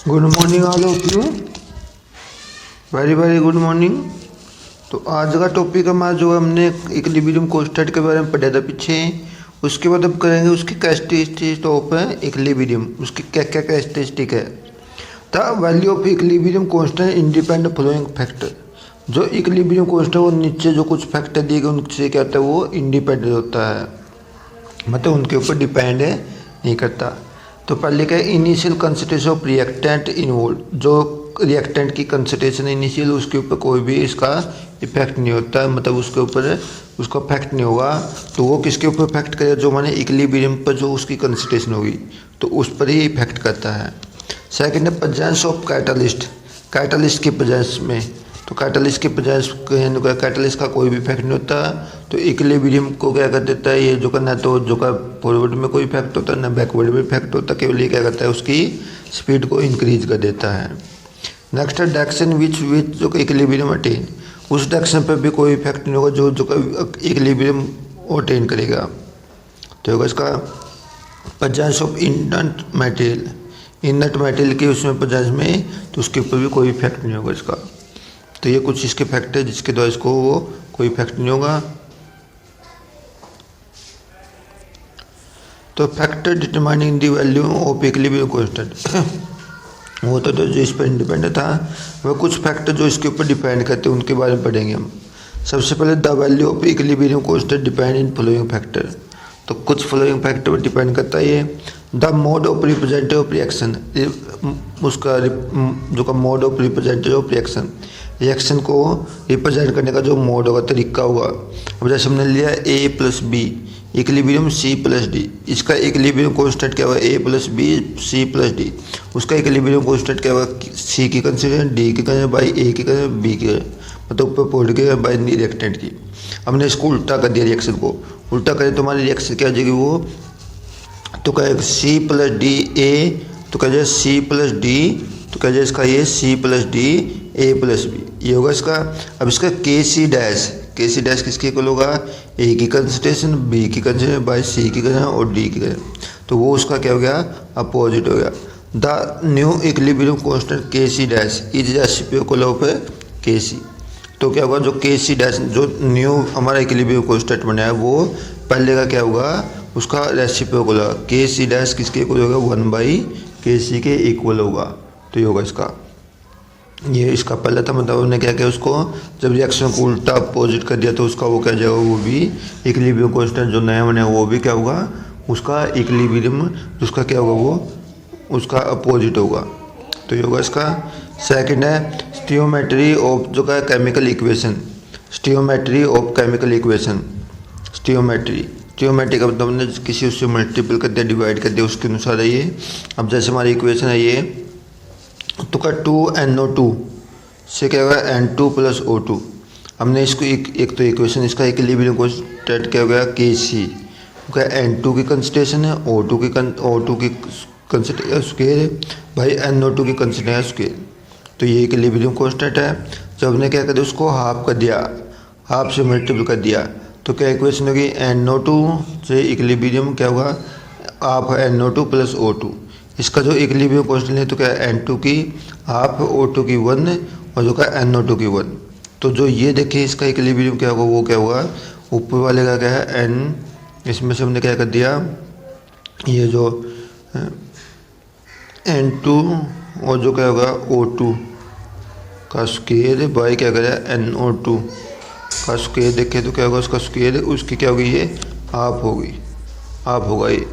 Good morning all of you, very very good morning. तो आज का टॉपिक हमारा जो हमने इक्विलिब्रियम कांस्टेंट के बारे में पढ़ा था पीछे, उसके बाद अब करेंगे उसकी कैरेक्टरिस्टिक ऑफ इक्विलिब्रियम, उसकी क्या क्या कैरेक्टरिस्टिक है। The value of equilibrium constant independent following factor. जो इक्विलिब्रियम कांस्टेंट वो नीचे जो कुछ फैक्टर दिए गए उनसे क्या होता है, वो इंडिपेंडेंट होता है, मतलब उनके ऊपर डिपेंड नहीं करता। तो पहले क्या है, initial concentration of reactant involve. जो रिएक्टेंट की कंसंट्रेशन इनिशियल, उसके ऊपर कोई भी इसका इफेक्ट नहीं होता है, मतलब उसके ऊपर उसका इफेक्ट नहीं होगा। तो वो किसके ऊपर इफेक्ट करेगा, जो माने इक्विलिब्रियम पर जो उसकी कंसंट्रेशन होगी तो उस पर ही इफेक्ट करता है। सेकेंड है प्रेजेंस ऑफ कैटालिस्ट। कैटालिस्ट की प्रेजेंस में, तो कैटालिस्ट की प्रेजेंस, कैटालिस्ट का कोई भी इफेक्ट नहीं होता। तो इक्विलिब्रियम को क्या कर देता है, ये जो करना तो जो का फॉरवर्ड में कोई इफेक्ट होता है ना बैकवर्ड में इफेक्ट होता है, केवल ये क्या करता है उसकी स्पीड को इंक्रीज कर देता है। नेक्स्ट है डायरेक्शन विच जो इक्विलिब्रियम अटेन। उस डायरेक्शन पर भी कोई इफेक्ट नहीं होगा जो इक्विलिब्रियम अटेन करेगा। तो होगा इसका presence of inert material. Inert material की उसमें प्रेजेंस में, तो उसके ऊपर भी कोई इफेक्ट नहीं होगा इसका। तो ये कुछ इसके फैक्ट है जिसके द्वारा इसको वो कोई इफेक्ट नहीं होगा। तो factor determining the value of equilibrium constant वो तो जो इस पर इंडिपेंडेंट था, वह कुछ फैक्टर जो इसके ऊपर डिपेंड करते हैं उनके बारे में पढ़ेंगे हम। सबसे पहले the value of equilibrium constant depend in following factor. तो कुछ फॉलोइंग फैक्टर पर डिपेंड करता है ये। The mode of representative of reaction, उसका जो का mode of representative of reaction, reaction को रिप्रेजेंट करने का जो मोड होगा, तरीका होगा। अब जैसे हमने लिया A plus B equilibrium C plus D, इसका इक्विलिब्रियम कांस्टेंट क्या होगा, A plus B C plus D. उसका इक्विलिब्रियम कांस्टेंट क्या होगा, सी की कंसिडरेशन, डी की कंसिडरेशन बाई ए की कंसिडरेशन, बी की मतलब ऊपर पॉइंट के बाई रिएक्टेंट की। हमने इसको उल्टा कर दिया, रिएक्शन को उल्टा करें तो हमारी रिएक्शन क्या हो जाएगी, वो तो कहेगा सी प्लस डी ए, तो कह जाए सी प्लस डी, तो कह जाए इसका ये C plus D A plus B, ये होगा इसका। अब इसका के सी डैश किसके इक्वल होगा, ए की कंसंट्रेशन, बी की कंसंट्रेशन बाई सी की कंसंट्रेशन और डी की कंसंट्रेशन, तो वो उसका क्या हो गया, अपोजिट हो गया। The new equilibrium constant K C dash is reciprocal of K C. तो क्या होगा, जो के सी डैश जो न्यू हमारा इक्विलिब्रियम कांस्टेंट बना है वो पहले का क्या होगा, उसका रेसिप्रोकल होगा। के सी डैश किसके इक्वल होगा, 1/के के इक्वल होगा। तो ये होगा इसका, ये इसका पहला था, मतलब हमने क्या किया, उसको जब रिएक्शन को उल्टा अपोजिट कर दिया तो उसका वो क्या जाएगा, वो भी इक्विलिब्रियम कांस्टेंट जो नया बना है वो भी क्या होगा, उसका इक्विलिब्रियम उसका क्या होगा, वो उसका अपोजिट होगा। तो ये होगा इसका। सेकंड है स्टियोमेट्री ऑफ जो का chemical equation. Stoichiometry of chemical equation, stoichiometry का मतलब हमने किसी उससे मल्टीपल कर दिया, डिवाइड कर दिया, उसके अनुसार है ये। अब जैसे हमारी इक्वेशन है ये, तो का 2NO2 से क्या होगा, N2 + O2। हमने इसको एक तो इक्वेशन इसका इक्विलिब्रियम कांस्टेंट क्या हो गया, Kc, N2 की कंसंट्रेशन है, O2 की कंसंट्रेशन स्क्वायर है भाई, NO2 की कंसंट्रेशन स्क्वायर। तो ये इक्विलिब्रियम कांस्टेंट है। जब हमने क्या कर दिया, उसको हाफ कर दिया, हाफ से मल्टीपल कर दिया, तो क्या इक्वेशन होगी, NO2 से इक्विलिब्रियम क्या होगा, हाफ NO2 + O2। इसका जो इक्विलिब्रियम कांस्टेंट है तो क्या N2 की हाफ, O2 की 1 और जो का NO2 की 1। तो जो ये देखिए इसका इक्विलिब्रियम क्या होगा, वो क्या होगा, ऊपर वाले का क्या है N, इसमें से हमने क्या कर दिया, ये जो N2 और जो क्या होगा O2 का स्क्वायर बाई क्या करें NO2 का स्क्वायर, देखें तो क्या होगा, उसका स्क्वायर उसकी क्या होगी, ये हाफ होगी, हाफ होगा ये।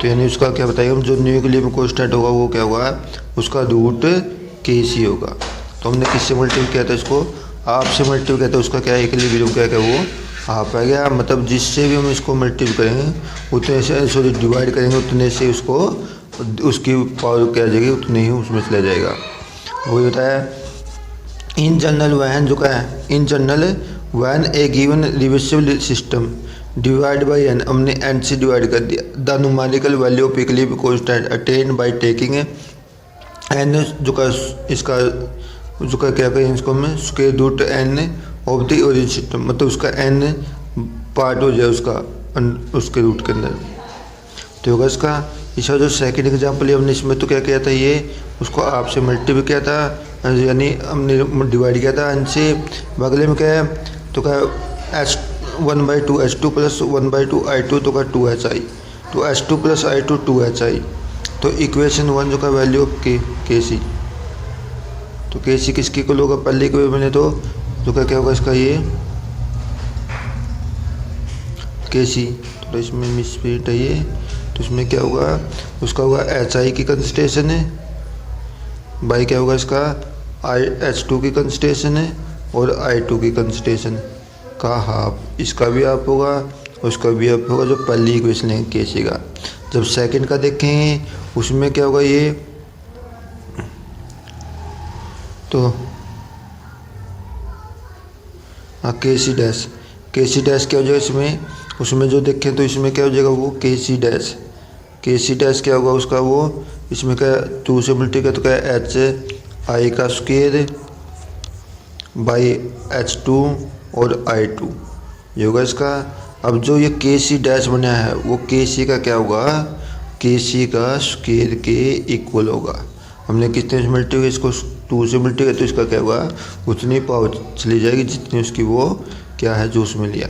तो यानी उसका क्या बताइए हम, जो न्यू इक्विलिब्रियम कांस्टेंट होगा वो क्या होगा, उसका रूट Kc होगा। तो हमने किससे मल्टीपल किया था, इसको हाफ से मल्टीपल किया था, उसका क्या है इक्विलिब्रियम क्या है, वो हाफ आ गया। मतलब जिससे भी हम इसको मल्टीपल करेंगे उतने से, सॉरी डिवाइड करेंगे उतने से उसको उसकी पावर क्या आ जाएगी, उतने ही उसमें चला जाएगा। वही होता है इन जनरल वैन जो का है, in general when a given reversible system divide by n, हमने एन से डिवाइड कर दिया। The numerical value of equilibrium constant attain by taking n जो का इसका जो का क्या कहें इसको हमें square root n of the origin system, मतलब उसका एन पार्ट हो जाए उसका उसके रूट के अंदर। तो होगा इसका इसका जो सेकंड एग्जांपल है हमने इसमें तो क्या किया था, ये उसको आप से मल्टीप्लाई किया था, यानी हमने डिवाइड किया था एन से। बगले में क्या है तो क्या एच 1/2 H2 प्लस 1/2 I2 तो क्या 2HI, तो H2 प्लस I2 2HI। तो इक्वेशन 1 जो का वैल्यू ऑफ के सी, तो के सी किसकी इक्वल होगा, पहले इक्वेशन में तो जो क्या होगा इसका ये के सी, तो इसमें मिसप्रिंट है ये, तो इसमें क्या होगा उसका होगा HI की कंसंट्रेशन है बाई क्या होगा इसका H2 की कंसंट्रेशन है और I2 की कंसंट्रेशन का हाफ, इसका भी हाफ होगा उसका भी हाफ होगा, जो पहली इक्वेशन है के सी का। जब सेकंड का देखेंगे उसमें क्या होगा ये, तो के सी डैश क्या हो जाएगा इसमें, उसमें जो देखें तो इसमें क्या हो जाएगा वो के सी डैश क्या होगा उसका वो, इसमें क्या 2 से मल्टीप्लाई तो क्या HI का स्क्वायर बाई H2 और I2 ये होगा इसका। अब जो ये के सी डैश बना है वो के सी का क्या होगा, के सी का स्क्वायर के इक्वल होगा। हमने कितने से मल्टीप्लाई इसको 2 से मल्टीप्लाई तो इसका क्या होगा उतनी पावर चली जाएगी जितनी उसकी वो क्या है जो उसमें लिया।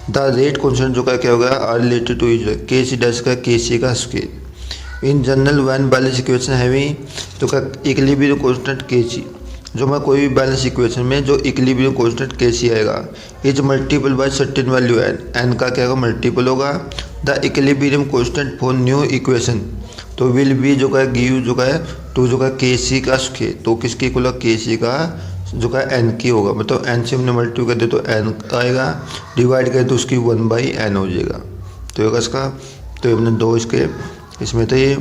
द रेट कॉन्स्टेंट जो का क्या होगा आर रिलेटेड टू के सी डैश का के सी का square. In general when balance equation having तो का इक्विलिब्रियम कांस्टेंट के सी, जो मैं कोई भी बैलेंस इक्वेशन में जो इक्विलिब्रियम कांस्टेंट के सी आएगा is multiple by certain value n का क्या होगा मल्टीपल होगा the equilibrium constant for new equation, तो विल बी जो का गिव जो का है तो जो का के सी का स्क्वायर, तो किसकी इक्वल के सी का जो का एन की होगा, मतलब एन से हमने मल्टीप्लाई कर दे तो एन आएगा, डिवाइड कर तो उसकी 1/n हो जाएगा। तो होगा इसका, तो हमने 2 इसके इसमें तो ये।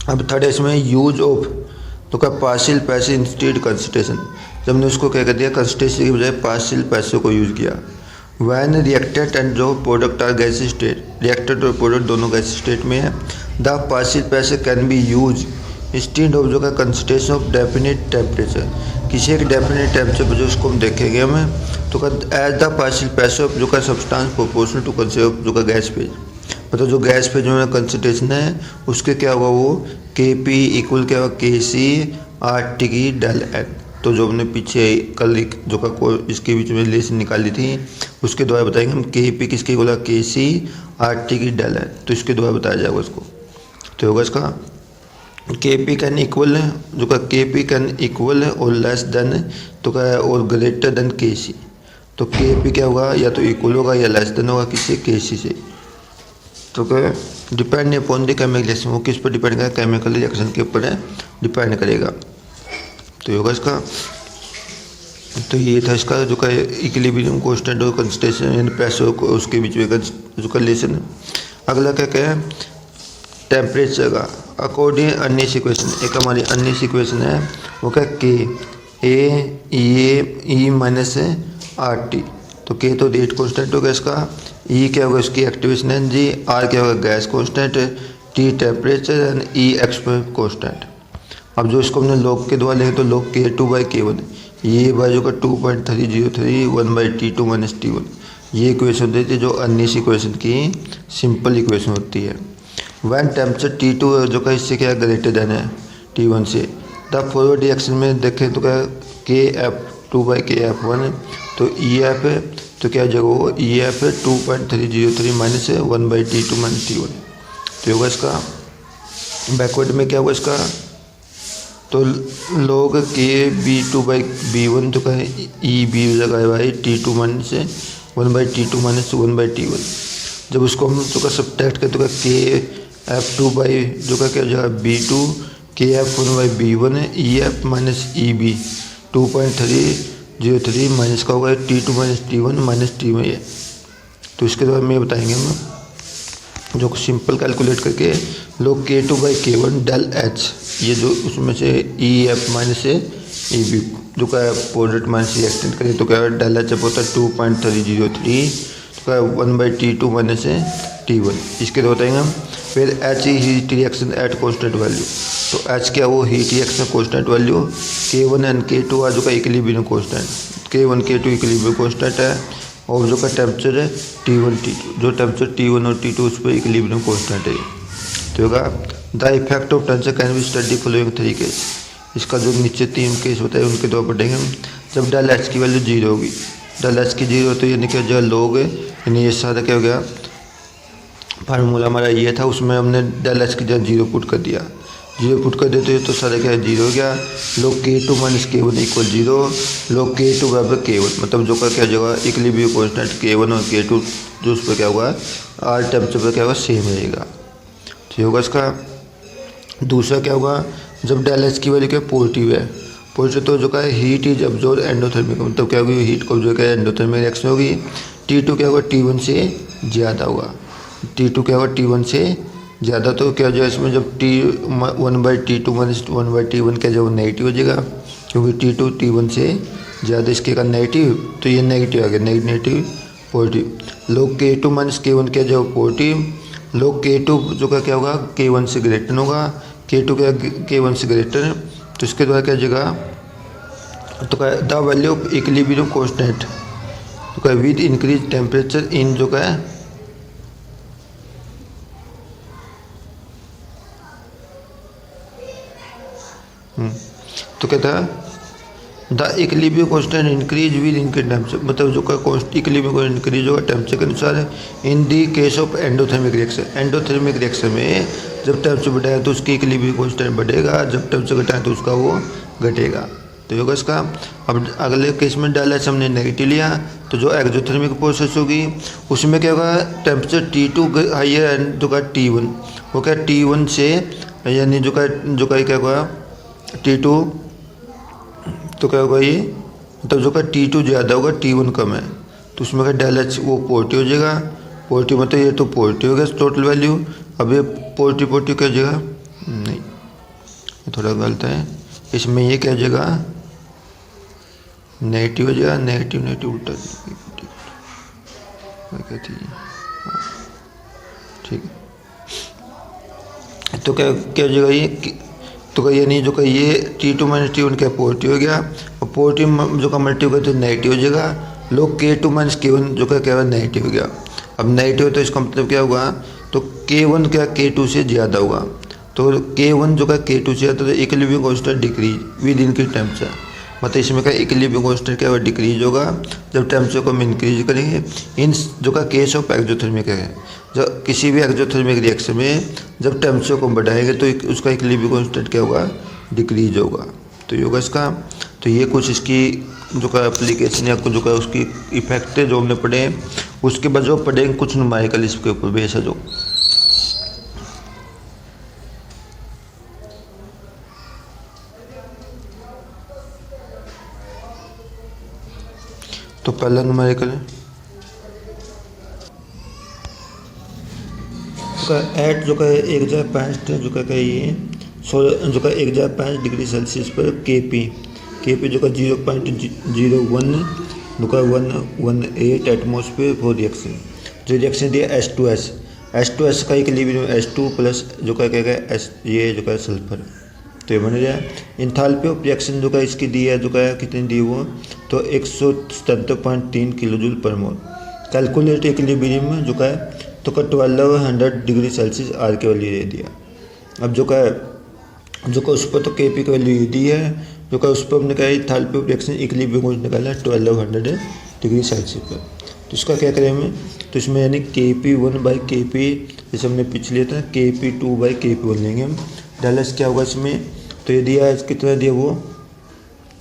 अब थर्ड इसमें यूज ऑफ तो का पार्शियल पैसे इंस्टेड कंसंट्रेशन, जब हमने उसको क्या कर दिया कंसंट्रेशन की बजाय पार्शियल पैसे को यूज किया। वैन रिएक्टेड एंड जो product are gas state, reacted और प्रोडक्ट दोनों गैस स्टेट में है, the partial pressure can be use instead of जो का कंसंट्रेशन ऑफ डेफिनेट टेम्परेचर, किसी एक डेफिनेट टेम्परेचर पर जो उसको हम देखेंगे हमें तो एज द पार्शियल पैसे ऑफ जो का सब्सटेंस प्रोपोर्शनल टू कंसेप्ट जो का गैस फेज, मतलब जो गैस फेज में कंसंट्रेशन है उसके क्या होगा वो के पी इक्वल क्या होगा के सी आर टी की डेल एन। तो जो हमने पीछे कल जो का इसके बीच में रिलेशन निकाली थी उसके द्वारा बताएंगे हम के पी किसकी बोला के सी आर टी की डेल एन, तो इसके द्वारा बताया जाएगा उसको। तो होगा इसका के पी कैन इक्वल है जो का के पी कैन इक्वल है और लेस देन तो क्या है और ग्रेटर देन के सी, तो के पी क्या होगा या तो इक्वल होगा या लेस देन होगा किससे के सी से। तो क्या depend upon the chemical reaction, वो किस पर डिपेंड करेगा केमिकल रिएक्शन के ऊपर डिपेंड करेगा। तो होगा इसका, तो ये था इसका जो का इक्विलिब्रियम कांस्टेंट और कंसंट्रेशन यानी पैसों को उसके बीच में जो का रिलेशन है। अगला क्या क्या है टेम्परेचर का अकॉर्डिंग अन्य इक्वेशन, एक हमारी अन्य इक्वेशन है वो क्या के ए माइनस आर टी, तो के तो रेट कांस्टेंट होगा इसका, ई क्या होगा इसकी एक्टिवेशन एनर्जी, आर क्या होगा gas constant, T temperature and E express constant. अब जो इसको हमने लॉग के द्वारा लेंगे तो लॉग K2/K1 ये बाजू का 2.303 1/T2 - T1 ये इक्वेशन होती है जो अन्य इक्वेशन की सिंपल इक्वेशन होती है। वैन टेम्परेचर T2 जो का इससे क्या ग्रेटर देन है T1 से, द फॉरवर्ड रिएक्शन में देखें तो क्या KF2/KF1 तो EF है तो क्या जगह वो EF है 2.303 माइनस 1/T2 - T1। तो होगा इसका बैकवर्ड में क्या होगा इसका तो log KB2/B1 तो क्या ई बी जगह भाई T2 माइनस 1/T2 - 1/T1। जब उसको हम तो का सब्ट्रैक्ट करें तो क्या KF2 जो का क्या जगह B2 KF1/B1 है EF माइनस EB 2.303 माइनस का होगा T2 - T1 - T में ये। तो इसके बाद में बताएंगे हम जो सिंपल कैलकुलेट करके लोग K2/K1 डेल एच ये जो उसमें से EF माइनस EB जो का प्रोडक्ट माइनस एक्सटेंड करें तो क्या डेल एच होता है 2.303 तो क्या 1/T2 माइनस T1। इसके बाद बताएंगे हम फिर H heat reaction at constant value, तो एच क्या वो heat reaction constant value K1 and K2 जो का equilibrium constant K1 K2 equilibrium constant है और जो का टेम्परेचर है T1 T2 जो टेम्परेचर T1 और T2 उस पर इक्विलिब्रियम कांस्टेंट है। तो होगा the effect of tensor can be study following three case. इसका जो नीचे 3 केस बताए उनके दो पढ़ेंगे हम। जब डेल एच की वैल्यू 0 होगी, डेल एच की 0 तो यानी क्या जो लोग यानी ये सारा क्या हो गया, फार्मूला हमारा ये था, उसमें हमने डेल एच की जगह 0 पुट कर दिया। 0 पुट कर देते तो सारा क्या 0 हो गया। लोग K2 माइनस K1 इक्वल 0, लोग K2 बराबर K1, मतलब जो का क्या जगह इक्विलिब्रियम कांस्टेंट K1 और K2 जो उस पर क्या होगा आर टेम्परेचर पर क्या होगा सेम रहेगा। ठीक होगा। इसका दूसरा क्या होगा, जब डेल एच की वैल्यू क्या पॉजिटिव है, पॉजिटिव तो जो का हीट इज ऑब्जॉर्ब एंडोथर्मिक, मतलब क्या होगी हीट को जो क्या एंडोथर्मिक रिएक्शन होगी। T2 क्या होगा T1 से ज़्यादा होगा, T2 क्या होगा T1 से ज़्यादा। तो क्या हो जाएगा इसमें जब T1/T2 माइनस 1/T1 क्या जो नेगेटिव हो जाएगा, क्योंकि T2 T1 से ज़्यादा, इसके का नेगेटिव तो ये नेगेटिव आ गया, नेगेटिव पॉजिटिव। लोग K2 माइनस K1 क्या जो पॉजिटिव, लोग K2 जो का क्या होगा K1 से ग्रेटर होगा, K2 क्या K1 से ग्रेटर है, तो इसके द्वारा क्या जगह तो क्या the value of equilibrium constant तो क्या विद इंक्रीज टेम्परेचर इन जो क्या तो कहता है the equilibrium constant increase with increase temperature, मतलब जो का इक्विलिब्रियम को इंक्रीज होगा टेम्परेचर के अनुसार in the case of endothermic reaction. Endothermic reaction में जब टेम्परेचर बढ़ाएगा तो उसकी इक्विलिब्रियम कांस्टेंट बढ़ेगा, जब टेम्परेचर घटाएं तो उसका वो घटेगा। तो होगा इसका। अब अगले केस में डेल एच हमने नेगेटिव लिया, तो जो एक्सोथर्मिक प्रोसेस होगी उसमें क्या होगा टेम्परेचर T2 हाइयर एंड जो का T1 वो क्या T1 से यानी जो का क्या होगा T2 तो क्या होगा ये, मतलब जो का T2 ज़्यादा होगा T1 कम है, तो उसमें का डेल एच वो पॉजिटिव हो जाएगा। पॉजिटिव मतलब ये तो पॉजिटिव हो गया टोटल वैल्यू। अब ये पॉजिटिव क्या हो जाएगा, नहीं ये थोड़ा गलत है, इसमें ये क्या हो जाएगा नेगेटिव हो जाएगा, नेगेटिव उल्टा कहती है, ठीक है। तो क्या क्या हो जाएगा ये, तो क्या यानी जो का ये T2 माइनस T1 क्या पॉजिटिव हो गया, और पॉजिटिव जो का मल्टीप्लाई हो तो नेगेटिव हो जाएगा। लोग K2 माइनस K1 जो का क्या हुआ नेगेटिव हो गया। अब नेगेटिव तो इसका मतलब क्या होगा, तो K1 क्या K2 से ज़्यादा होगा, तो K1 जो का K2 से ज़्यादा, तो equilibrium constant decrease with increase temperature, मतलब इसमें का इक्विलिब्रियम कांस्टेंट क्या होगा डिक्रीज होगा जब टेम्परेचर को हम इंक्रीज करेंगे। इन जो का केस ऑफ एक्सोथर्मिक है, जब किसी भी एक्सोथर्मिक रिएक्शन में जब टेम्परेचर को बढ़ाएंगे तो उसका इक्विलिब्रियम कांस्टेंट क्या होगा डिक्रीज होगा। तो ये होगा इसका। तो ये कुछ इसकी जो का एप्लीकेशन या जो का उसकी इफेक्ट है जो हमने पढ़े हैं, उसके बाद जो पढ़ेंगे कुछ न्यूमेरिकल इसके ऊपर बेस है जो। तो पहला न्यूमेरिकल है एट जो का 1/5 जो का ये जो का 1/5 डिग्री सेल्सियस पर Kp जो का 0.01 जो का 118 एटमोसफेयर फॉर रिएक्शन। जो रिएक्शन दिया H2S का इक्विलिब्रियम H2 प्लस जो का क्या है ये जो का सल्फर, तो ये बन गया। इंथैल्पी ऑफ रिएक्शन जो का इसकी दी है जो का कितनी दी वो, तो 177.3 किलो जूल पर मोल। कैलकुलेट इक्विलिब्रियम में जो का तो का 1200 डिग्री सेल्सियस आर की वैल्यू दे दिया। अब जो का उस पर तो Kp की वैल्यू दी है, जो का उस पर हमने कहा इंथैल्पी ऑफ रिएक्शन इक्विलिब्रियम को निकाला 1200 डिग्री सेल्सियस पर। तो इसका क्या करें हमें, तो इसमें यानी Kp1/Kp जैसे हमने पिछले था Kp2/Kp1 लेंगे हम। डेल एच क्या होगा इसमें, तो ये दिया है कितना दिया वो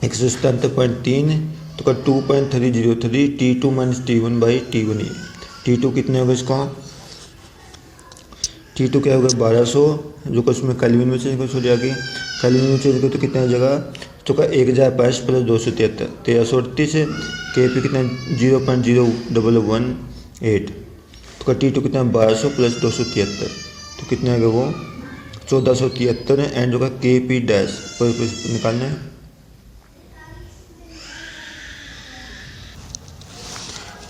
177.3 तो का 2.303 T2 माइनस T1/T1 ये T2 कितने होगा इसका, T2 क्या होगा 1200 जो का उसमें कैल्विन में चेंज करो आगे कैल्विन में चेंज करो तो कितना हो जाएगा, तो का 1/5 प्लस 273 1338 है। Kp कितना 0.0118 तो का T2 कितना 1200 प्लस 273 तो कितना आएगा वो 1473 है। एंड जो का Kp डैश पर निकालना है,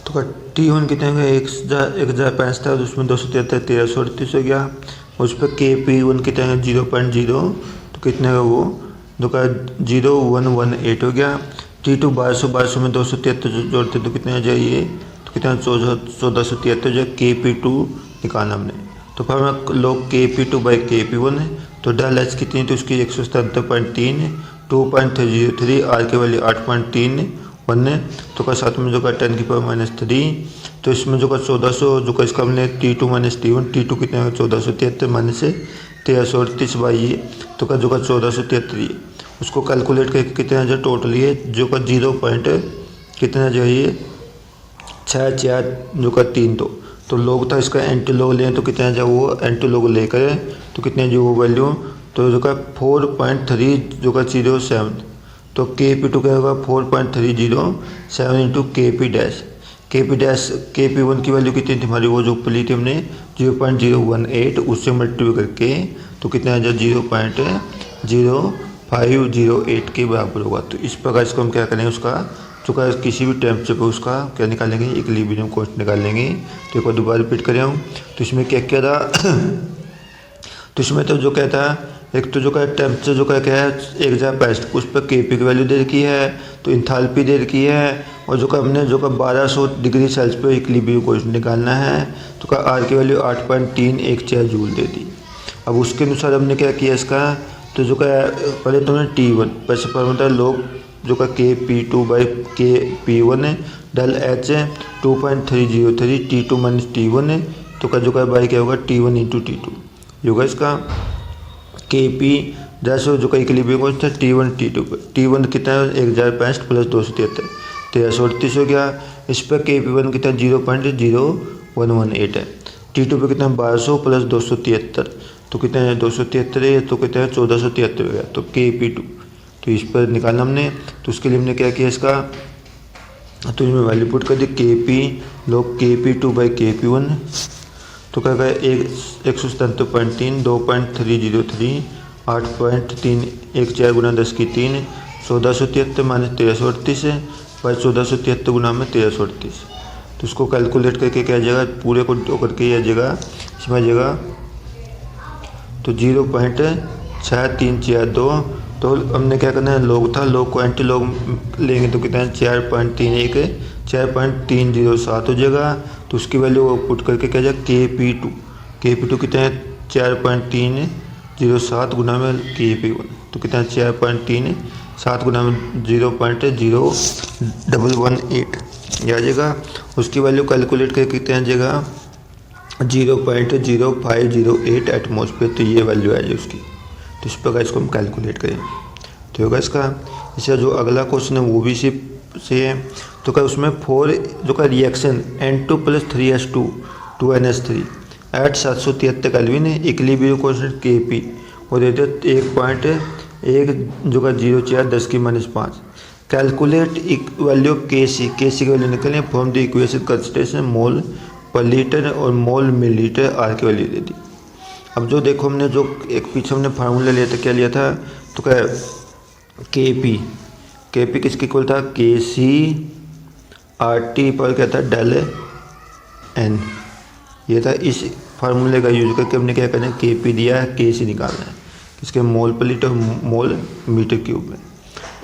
तो का T1 कितने होगा 1/5 था उसमें 273 1338 हो गया। उस पर Kp1 कितने है 0.0 तो कितने का वो जो का 0118 हो गया। T2 1200 में 273 जोड़ते तो कितने आ जाइए, तो कितना 1473 जो Kp2 निकालना हमने, तो तो फिर हमें लोग Kp2/Kp1 है, तो डेल एच कितनी थी उसकी 177.3, 2.303, आर की वैल्यू 8.31 है। तो का साथ में जो का 10⁻³ तो इसमें जो का 1400 जो का इसका हमने T2 - T1, T2 कितने होगा 1473 माइनस से 1338 बाई ये, तो का जो का 1473 उसको कैलकुलेट करके कितने आ जाए टोटल ये जो का 0 पॉइंट कितना जो है ये 6 जो का 3 तो लोग था इसका एंटी लोग लें तो कितना जो वो एंटी लोग लेकर तो कितने जो वो वैल्यू तो जो का 4.3 जो का 07 तो Kp2 क्या होगा 4.307 इंटू Kp1 की वैल्यू कितनी थी हमारी वो जो ऊपर ली थी हमने 0.018 उससे मल्टीप्लाई करके तो कितना आ जाए 0.0508 के बराबर होगा। तो इस प्रकार इसको हम क्या करेंगे उसका जो का किसी भी टेम्परेचर पे उसका क्या निकालेंगे इक्विलिब्रियम कांस्टेंट निकालेंगे। तो एक बार दोबारा रिपीट करें हम तो इसमें क्या क्या था तो इसमें तो जो कहता है एक तो जो का टेम्परेचर जो का क्या है 1065 उस पर Kp की वैल्यू दे रखी है तो इंथाल्पी दे रखी है और जो का हमने जो का 1200 डिग्री सेल्सियस पे इक्विलिब्रियम कांस्टेंट निकालना है तो का आर की वैल्यू 8.314 जूल दे दी। अब उसके अनुसार हमने क्या किया इसका तो जो का पहले तो हमने T1 वैसे पर लोग जो का Kp2/Kp1 है डेल एच है 2.303 T2 - T1 है तो का जो का बाई क्या होगा T1 × T2 होगा इसका Kp जैसे जो का इक्विलिब्रियम कांस्टेंट T1 T2 पे T1 कितना है 1065 प्लस 273 1338 हो गया। इस पर Kp1 कितना 0.0118 है। T2 पे कितना 1200 प्लस 273 तो कितना है 273 है तो कितना है 1473 हो गया। तो Kp2 तो इस पर निकालना हमने तो उसके लिए हमने क्या किया इसका तो इसमें वैल्यू पुट कर दी Kp लोग Kp2/Kp1 तो क्या गया 177.3 2.303 8.314 गुना 10 की 3 1473 माइनस 1338 है बाई 1473 गुना में 1338 तो उसको कैलकुलेट करके क्या आ जाएगा पूरे को दो करके आ जाएगा इसमें आ जाएगा तो 0.6342 तो हमने क्या करना है लोग था लोग को एंटी लोग लेंगे तो कितना है 4.307 हो जाएगा। तो उसकी वैल्यू पुट करके क्या जाएगा Kp2 कितना है 4.307 गुना में Kp1 तो कितना है 4.37 गुना में 0.0118 ये आ जाएगा। उसकी वैल्यू कैलकुलेट करके कितना आ जाएगा 0.0508 एटमॉस्फेयर तो ये वैल्यू आ जाए उसकी। तो इस प्रकार इसको हम कैलकुलेट करें तो होगा इसका। इसका जो अगला क्वेश्चन है वो भी से है तो क्या उसमें 4 जो का reaction N2 + 3H2 2NH3 at 773 kelvin है इक्विलिब्रियम कांस्टेंट Kp और देते 1.1 जो का 04 10 की -5 कैलकुलेट वैल्यू Kc की वैल्यू निकलने फ्रॉम द इक्वेशन कंसंट्रेशन मोल पर लीटर और मोल मिलीलीटर आर की वैल्यू दे दी। अब जो देखो हमने जो एक पीछे हमने फार्मूला लिया था क्या लिया था तो क्या Kp किसके इक्वल था Kc RT पर क्या था डेल N ये था। इस फार्मूले का यूज करके हमने क्या करना है Kp दिया है Kc निकालना है इसके मोल पर लीटर मोल मीटर क्यूब में।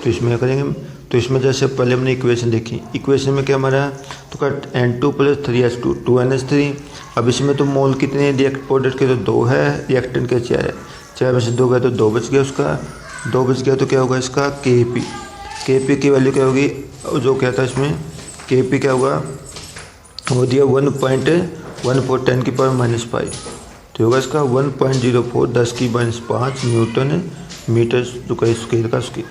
तो इसमें क्या करेंगे तो इसमें जैसे पहले हमने इक्वेशन देखी इक्वेशन में क्या हमारा तो का N2 + 3H2 2NH3 अब इसमें तो मोल कितने रिएक्ट प्रोडक्ट के तो 2 है रिएक्टेंट के 4 है 4 में से 2 गया तो 2 बच गया उसका 2 बच गया तो क्या होगा इसका Kp की वैल्यू क्या होगी जो क्या था इसमें Kp क्या होगा वो दिया 1.14 10 की पावर -5 तो होगा इसका 1.04 10 की -5 न्यूटन मीटर जो का स्क्वायर का उसकी।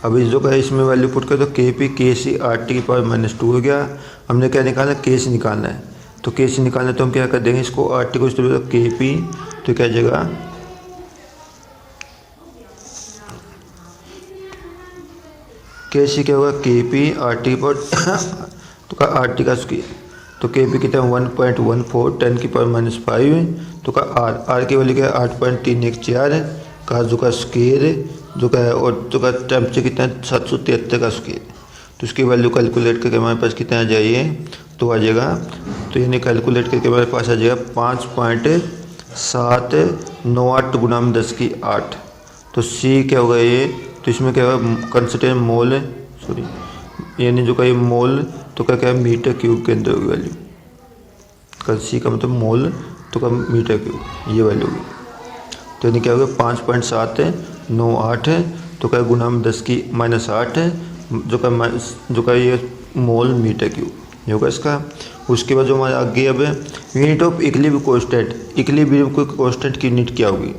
अब इस जो का इसमें वैल्यू पुट कर तो Kp Kc RT की पावर -2 हो गया। हमने क्या निकालना है Kc निकालना है तो Kc निकालना है तो हम क्या कर देंगे इसको RT को इस तरह Kp तो क्या जगह Kc क्या होगा Kp RT पर तो का RT का स्क्वायर तो Kp कितना 1.14 10 की पावर -5 तो का R की वैल्यू क्या है 8.314 है का जो का स्क्वायर है जो का और जो का टेम्परेचर कितना है 773 का स्क्वायर तो उसकी वैल्यू कैलकुलेट करके हमारे पास कितना आ जाइए तो आ जाएगा तो यानी कैलकुलेट करके हमारे पास आ जाएगा 5.798 गुना में 10 की 8 तो C क्या होगा ये तो इसमें क्या होगा कंसिडर मोल है सॉरी यानी जो का ये मोल तो क्या क्या मीटर क्यूब के अंदर होगी वैल्यू C का मतलब मोल तो क्या मीटर क्यूब ये वैल्यू होगी। तो यानी क्या होगा 5.798 है तो क्या गुना में 10⁻8 है जो का ये मोल मीटर क्यूब ये होगा इसका। उसके बाद जो हमारे आगे अब unit of equilibrium constant, equilibrium constant की यूनिट क्या होगी।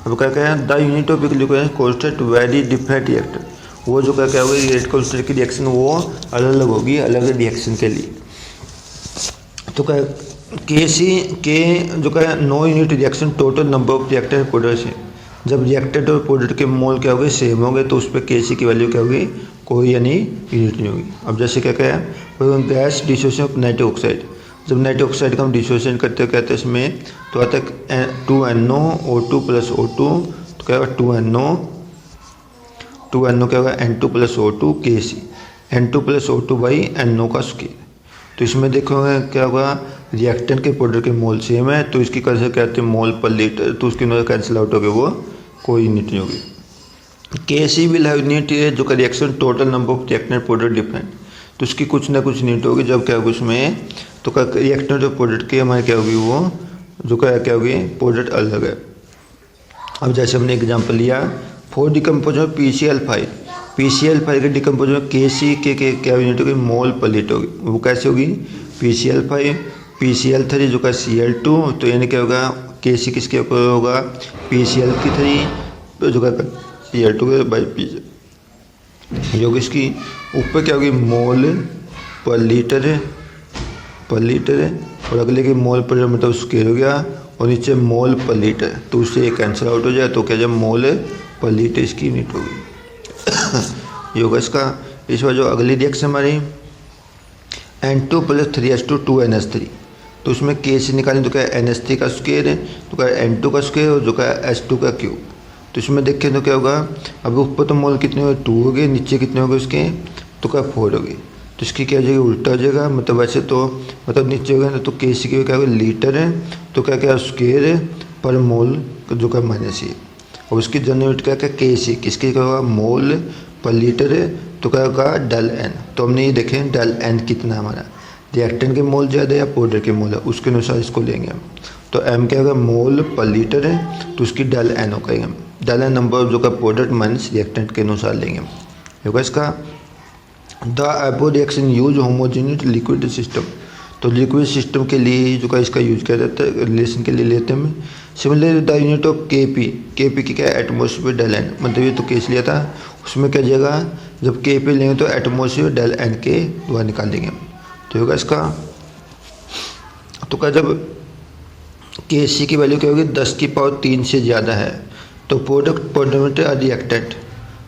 अब क्या कहें the unit of equilibrium constant very different reactor, वो जो क्या होगी रेट कांस्टेंट की रिएक्शन वो अलग अलग होगी अलग रिएक्शन के लिए। तो क्या के जो क्या no unit reaction total number of reactor products है। जब रिएक्टेड और प्रोडक्ट के मोल क्या होंगे सेम होंगे तो उस पर के की वैल्यू क्या होगी कोई यानी यूनिट नहीं होगी। अब जैसे क्या है gas dissociation of nitric oxide, जब नाइट्रिक ऑक्साइड का हम डिसोसिएशन करते हैं कहते हैं इसमें तो आता है 2NO + O2 तो क्या होगा 2NO क्या होगा N2 + O2 Kc, N2 + O2/NO का स्क्वायर। तो इसमें देखोगे क्या होगा रिएक्टेंट के प्रोडक्ट के मोल सेम है तो इसकी कैसे कहते हैं मोल पर लीटर, तो उसकी कैंसिल आउट हो गए वो कोई यूनिट नहीं होगी। Kc विल हैव यूनिट है जो का reaction total number of reactant product different, तो उसकी कुछ ना कुछ यूनिट होगी। जब क्या होगी उसमें तो क्या रिएक्टेंट जो प्रोडक्ट के हमारे क्या होगी वो जो क्या होगी प्रोडक्ट अलग है। अब जैसे हमने एग्जाम्पल लिया फॉर डिकम्पोज में PCl5 के डिकम्पोज में Kc के क्या यूनिट होगी मोल पर लीटर होगी। वो कैसे होगी PCl5 PCl3 जो का Cl2 तो यानी क्या होगा Kc किसके ऊपर होगा PCl3 जो का Cl2 के PCl जो कि इसकी ऊपर क्या होगी मोल पर लीटर है और अगले के मोल पर मतलब स्केल हो गया और नीचे मोल पर लीटर तो उससे एक कैंसिल आउट हो जाए तो क्या जब मोल पर लीटर इसकी यूनिट होगी ये होगा इसका। इस बार जो अगली रिएक्शन हमारी N2 + 3H2 2NH3 तो उसमें Kc निकालें तो क्या NH3 का स्क्वायर है तो क्या N2 का स्क्वायर और जो क्या H2 का क्यूब। तो इसमें देखें तो क्या होगा अब ऊपर तो मोल कितने हो 2 हो गए नीचे कितने हो गए उसके तो क्या 4 हो गए। तो इसकी क्या हो जाएगी उल्टा हो जाएगा मतलब वैसे तो मतलब नीचे हो गया तो Kc की क्या होगा लीटर है तो क्या स्क्वायर है पर मोल जो क्या माइनस है और उसकी जनरल यूनिट क्या Kc किसकी क्या होगा मोल पर लीटर है तो क्या होगा डेल n। तो हमने ये देखें डेल n कितना हमारा रिएक्टेंट के मोल ज़्यादा या प्रोडक्ट के मोल है उसके अनुसार इसको लेंगे हम। तो m क्या होगा मोल पर लीटर है तो उसकी डेल n होगा हम डेल n नंबर जो का प्रोडक्ट माइनस रिएक्टेंट के अनुसार लेंगे हम होगा इसका। The above reaction use homogeneous liquid system, तो लिक्विड सिस्टम के लिए जो का इसका यूज किया जाता है रिलेशन के लिए लेते हैं हम। Similarly the unit of Kp की क्या एटमोसफियर डेल n मतलब ये तो केस लिया था उसमें क्या जाएगा जब Kp लेंगे तो एटमोसफियर डेल n के द्वारा निकालेंगे हम तो होगा इसका। तो क्या जब Kc की वैल्यू क्या होगी 10⁻³ से ज़्यादा है तो प्रोडक्ट आर रिएक्टेंट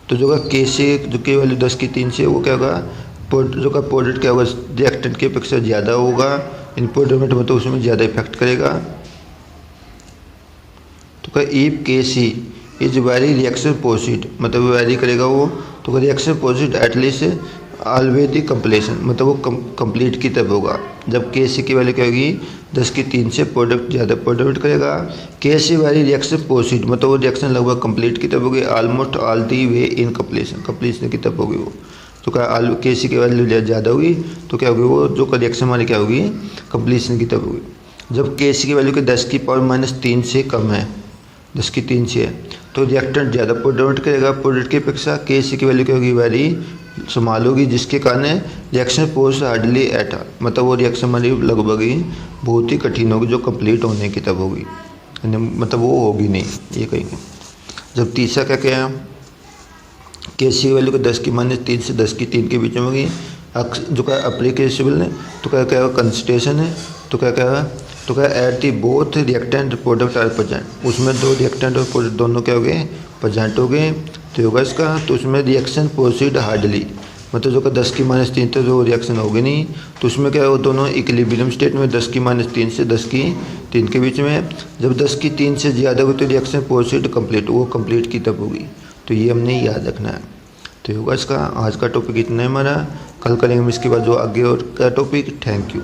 तो जो का Kc जो की वैल्यू 10⁻³ से वो क्या होगा जो का प्रोडक्ट क्या होगा रिएक्टेंट के अपेक्षा ज़्यादा होगा इन प्रोडक्ट में तो उसमें ज़्यादा इफेक्ट करेगा। तो क्या if Kc is very reaction proceed मतलब वेरी करेगा वो तो रिएक्शन प्रोसीड एटलीस्ट ऑलवेज दी कंप्लीशन मतलब वो कंप्लीट की तरफ होगा। जब Kc की वैल्यू क्या होगी 10⁻³ से प्रोडक्ट ज़्यादा प्रोडक्ट करेगा। Kc वेरी रिएक्शन प्रोसीड मतलब वो रिएक्शन लगभग कंप्लीट की तरफ होगी almost all the way in completion की तरफ होगी वो। तो क्या Kc की वैल्यू ज़्यादा होगी तो क्या होगी वो जो रिएक्शन हमारी क्या होगी कंप्लीशन की तरफ होगी। जब Kc की वैल्यू के 10⁻³ से कम है 10⁻³ से है तो रिएक्टेंट ज़्यादा प्रोडक्ट करेगा प्रोडक्ट की अपेक्षा Kc की वैल्यू क्या होगी वेरी स्मॉल होगी जिसके कारण रिएक्शन प्रोसेस हार्डली एट मतलब वो रिएक्शन हमारी लगभग ही बहुत ही कठिन होगी जो कंप्लीट होने की तब होगी मतलब वो होगी नहीं ये कहेंगे। जब तीसरा क्या क्या Kc की वैल्यू को 10⁻³ से 10⁻³ के बीच में होगी जो क्या अप्लीकेबल है तो क्या कंसंट्रेशन है तो क्या at the both reactant product are present उसमें दो रिएक्टेंट और प्रोडक्ट दोनों क्या हो गए प्रेजेंट हो गए तो होगा इसका। तो उसमें रिएक्शन प्रोसीड हार्डली मतलब जो का 10⁻³ तो जो रिएक्शन होगी नहीं तो उसमें क्या हो दोनों इक्विलिब्रियम स्टेट में 10⁻³ से 10⁻³ के बीच में। जब 10⁻³ से ज़्यादा होगी तो रिएक्शन प्रोसीड कंप्लीट वो कंप्लीट की तब होगी तो ये हमने याद रखना है। तो होगा इसका आज का टॉपिक इतना है हमारा, कल करेंगे हम इसके बाद जो आगे और का टॉपिक। Thank you.